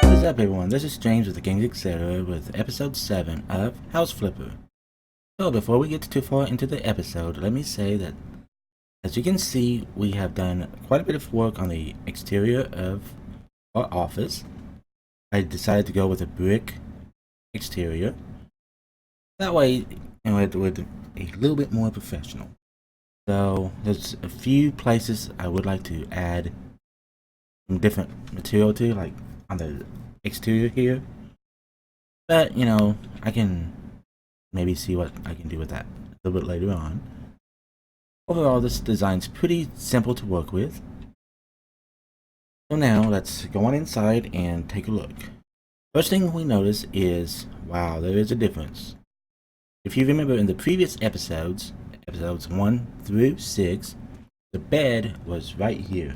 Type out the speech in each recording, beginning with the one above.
What's up everyone, this is James with the Games Etc. with episode 7 of House Flipper. So before we get too far into the episode, let me say that as you can see, we have done quite a bit of work on the exterior of our office. I decided to go with a brick exterior. That way, it would be a little bit more professional. So there's a few places I would like to add some different material to, like on the exterior here. But I can maybe see what I can do with that a little bit later on. Overall, this design's pretty simple to work with. So now let's go on inside and take a look. First thing we notice is, wow, there is a difference. If you remember in the previous episodes 1 through 6, the bed was right here.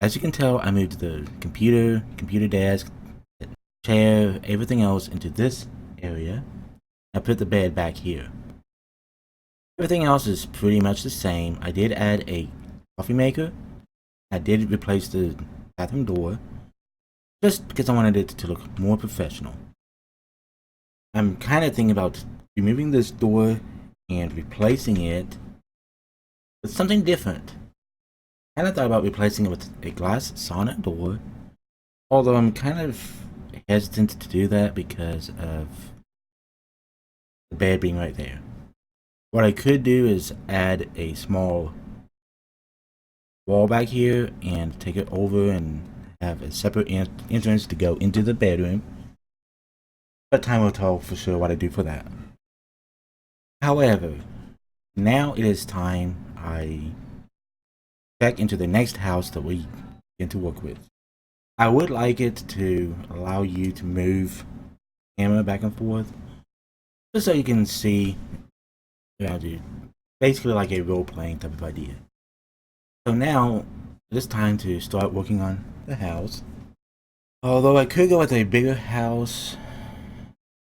As you can tell, I moved the computer desk, the chair, everything else into this area. I put the bed back here. Everything else is pretty much the same. I did add a coffee maker. I did replace the bathroom door, just because I wanted it to look more professional. I'm kind of thinking about removing this door and replacing it with something different. I kind of thought about replacing it with a glass sauna door, although I'm kind of hesitant to do that because of the bed being right there. What I could do is add a small wall back here and take it over and have a separate entrance to go into the bedroom. But time will tell for sure what I do for that. However, now it is time I check into the next house that we begin to work with. I would like it to allow you to move the camera back and forth, just so you can see around you. Basically like a role-playing type of idea. So now it is time to start working on the house. Although I could go with a bigger house,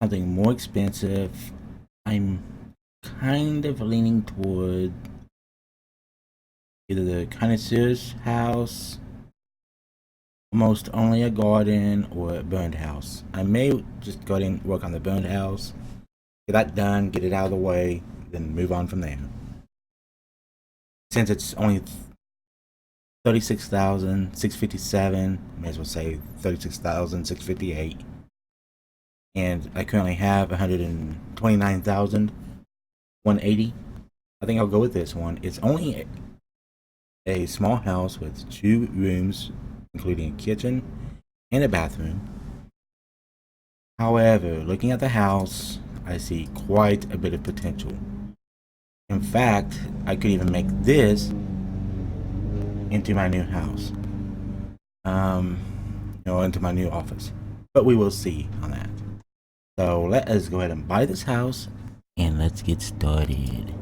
something more expensive, I'm kind of leaning toward either the connoisseur's house, almost only a garden, or a burned house. I may just go ahead and work on the burned house, get that done, get it out of the way, then move on from there. Since it's only 36,657, may as well say 36,658, and I currently have 129,180. I think I'll go with this one. It's only a small house with 2 rooms, including a kitchen and a bathroom. However, looking at the house, I see quite a bit of potential. In fact, I could even make this into my new house, into my new office. But we will see on that. So let us go ahead and buy this house, and let's get started.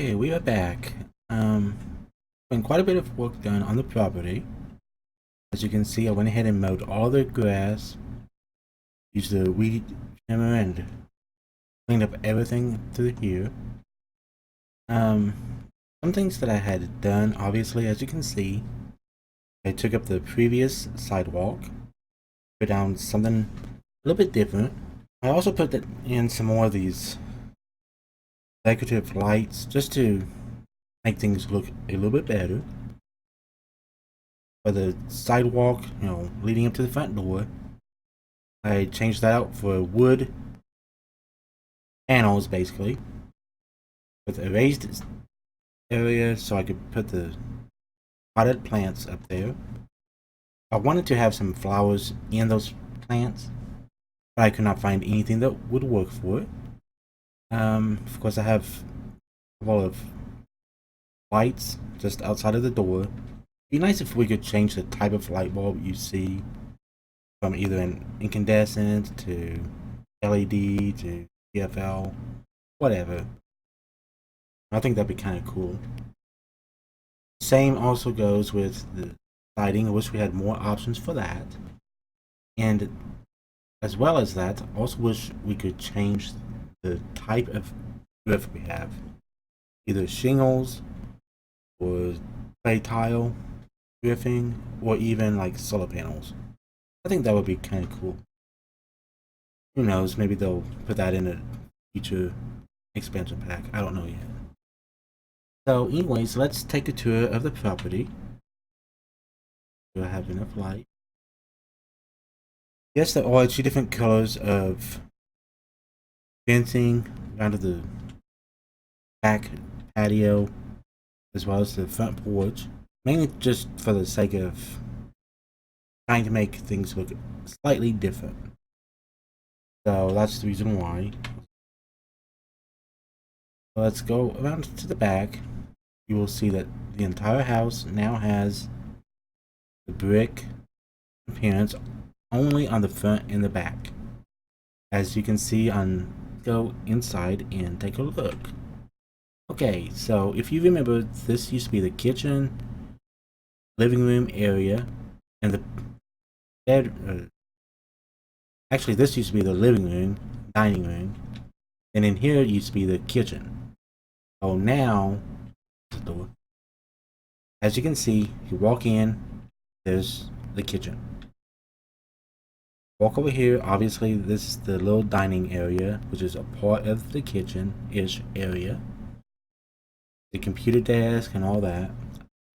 Okay, we are back. Been quite a bit of work done on the property. As you can see, I went ahead and mowed all the grass, used the weed trimmer, and cleaned up everything through here. Um, some things that I had done, obviously, as you can see, I took up the previous sidewalk, put down something a little bit different. I also put in some more of these decorative lights just to make things look a little bit better. For the sidewalk, leading up to the front door, I changed that out for wood panels, basically, with a raised area so I could put the potted plants up there. I wanted to have some flowers in those plants, but I could not find anything that would work for it. Of course, I have a couple of lights just outside of the door. It'd be nice if we could change the type of light bulb you see from either an incandescent to LED to TFL, whatever. I think that'd be kind of cool. Same also goes with the siding. I wish we had more options for that. And as well as that, I also wish we could change the type of roof we have. Either shingles or clay tile roofing or even like solar panels. I think that would be kind of cool. Who knows, maybe they'll put that in a future expansion pack. I don't know yet. So anyways, let's take a tour of the property. Do I have enough light? Yes, there are two different colors of fencing around the back patio as well as the front porch. Mainly just for the sake of trying to make things look slightly different. So that's the reason why. So let's go around to the back. You will see that the entire house now has the brick appearance only on the front and the back. As you can see go inside and take a look. Okay, so if you remember, this used to be the kitchen, living room area, and the bed. Actually, this used to be the living room, dining room, and in here used to be the kitchen. So now, the door. As you can see, you walk in, there's the kitchen. Walk over here, obviously this is the little dining area, which is a part of the kitchen-ish area. The computer desk and all that.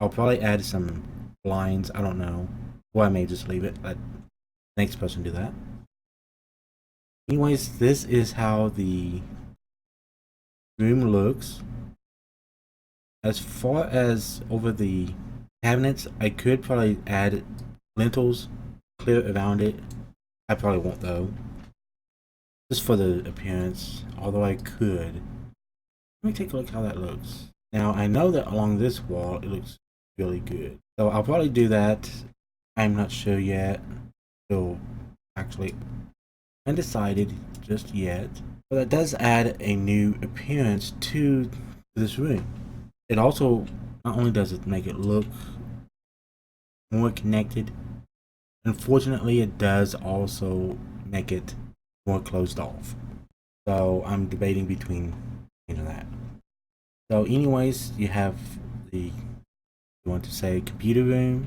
I'll probably add some blinds, I don't know. Or I may just leave it, let the next person do that. Anyways, this is how the room looks. As far as over the cabinets, I could probably add lintels clear around it. I probably won't though. Just for the appearance, although I could. Let me take a look how that looks. Now I know that along this wall it looks really good. So I'll probably do that. I'm not sure yet. So actually undecided just yet. But that does add a new appearance to this room. It also, not only does it make it look more connected, unfortunately it does also make it more closed off. So I'm debating between that. So anyways, you have you want to say computer room,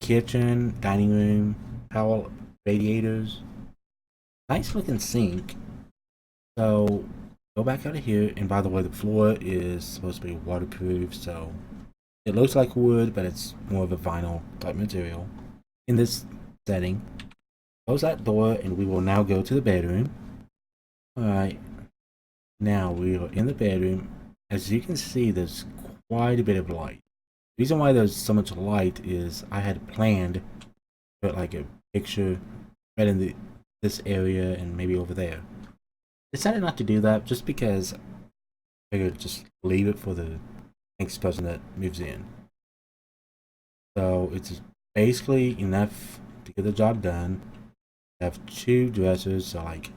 kitchen, dining room, power radiators, nice looking sink. So go back out of here, and by the way, the floor is supposed to be waterproof, so it looks like wood, but it's more of a vinyl type material. In this setting, close that door, and we will now go to the bedroom. Alright, now we are in the bedroom. As you can see, there's quite a bit of light. The reason why there's so much light is I had planned to put like a picture right in this area and maybe over there. Decided not to do that just because I figured just leave it for the next person that moves in. So it's basically enough to get the job done. I have two dressers, so like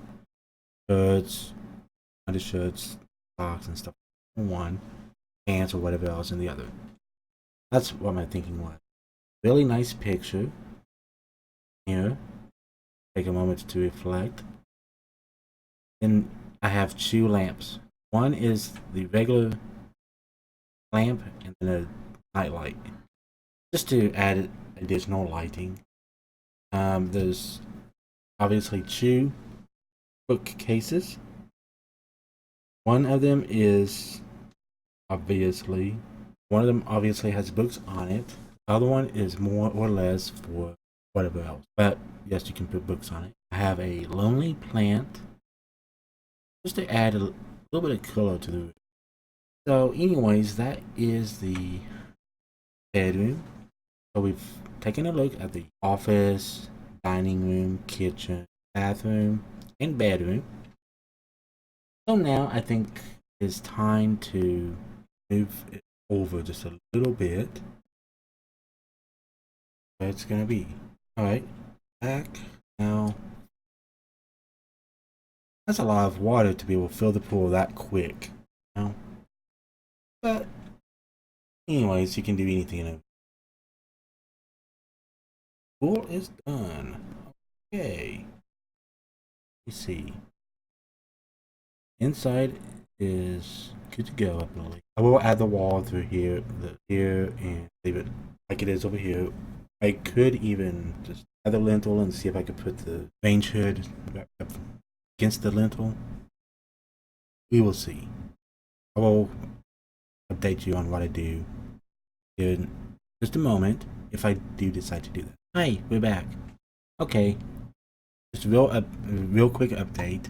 shirts, undershirts, socks, and stuff. One. pants or whatever else in the other. That's what my thinking was. Really nice picture here. Take a moment to reflect. Then I have two lamps. One is the regular lamp and then a night light, just to add additional lighting. There's obviously two bookcases. One of them obviously has books on it. The other one is more or less for whatever else. But yes, you can put books on it. I have a lonely plant just to add a little bit of color to the room. So anyways, that is the bedroom. So we've taken a look at the office, dining room, kitchen, bathroom, and bedroom. So now I think it's time to move it over just a little bit. Where it's gonna be. Alright, back now. That's a lot of water to be able to fill the pool that quick. You know? But anyways, you can do anything in it. Pool is done. Okay. You see. Inside is good to go, I believe. I will add the wall through here, and leave it like it is over here. I could even just add the lintel and see if I could put the range hood up against the lintel. We will see. I will update you on what I do in just a moment if I do decide to do that. Hi, we're back. Okay, just a real quick update.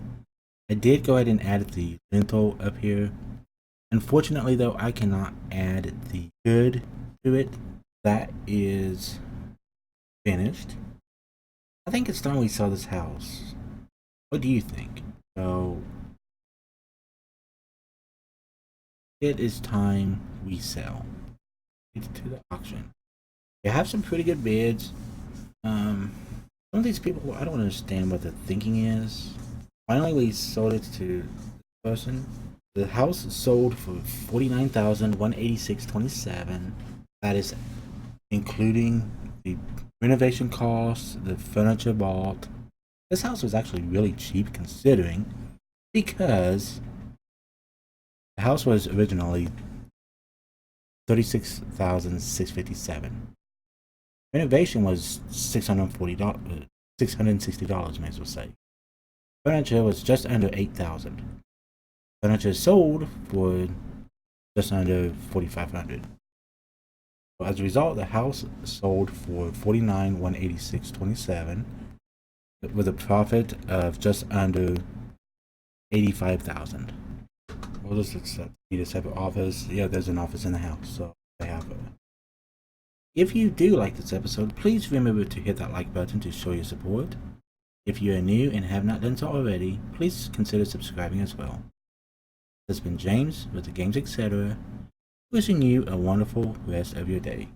I did go ahead and add the lintel up here. Unfortunately though, I cannot add the hood to it. That is finished. I think it's time we sell this house. What do you think? So it is time we sell. It's to the auction. You have some pretty good bids. Some of these people, I don't understand what the thinking is. Finally, we sold it to this person. The house sold for $49,186.27. That is including the renovation costs, the furniture bought. This house was actually really cheap considering, because the house was originally $36,657. Renovation was $660, may as well say. Furniture was just under $8,000. Furniture sold for just under $4,500. So as a result, the house sold for $49,186.27 with a profit of just under $85,000. We'll just accept. You just have an office. Yeah, there's an office in the house, so they have it. If you do like this episode, please remember to hit that like button to show your support. If you are new and have not done so already, please consider subscribing as well. This has been James with the Games Etc., wishing you a wonderful rest of your day.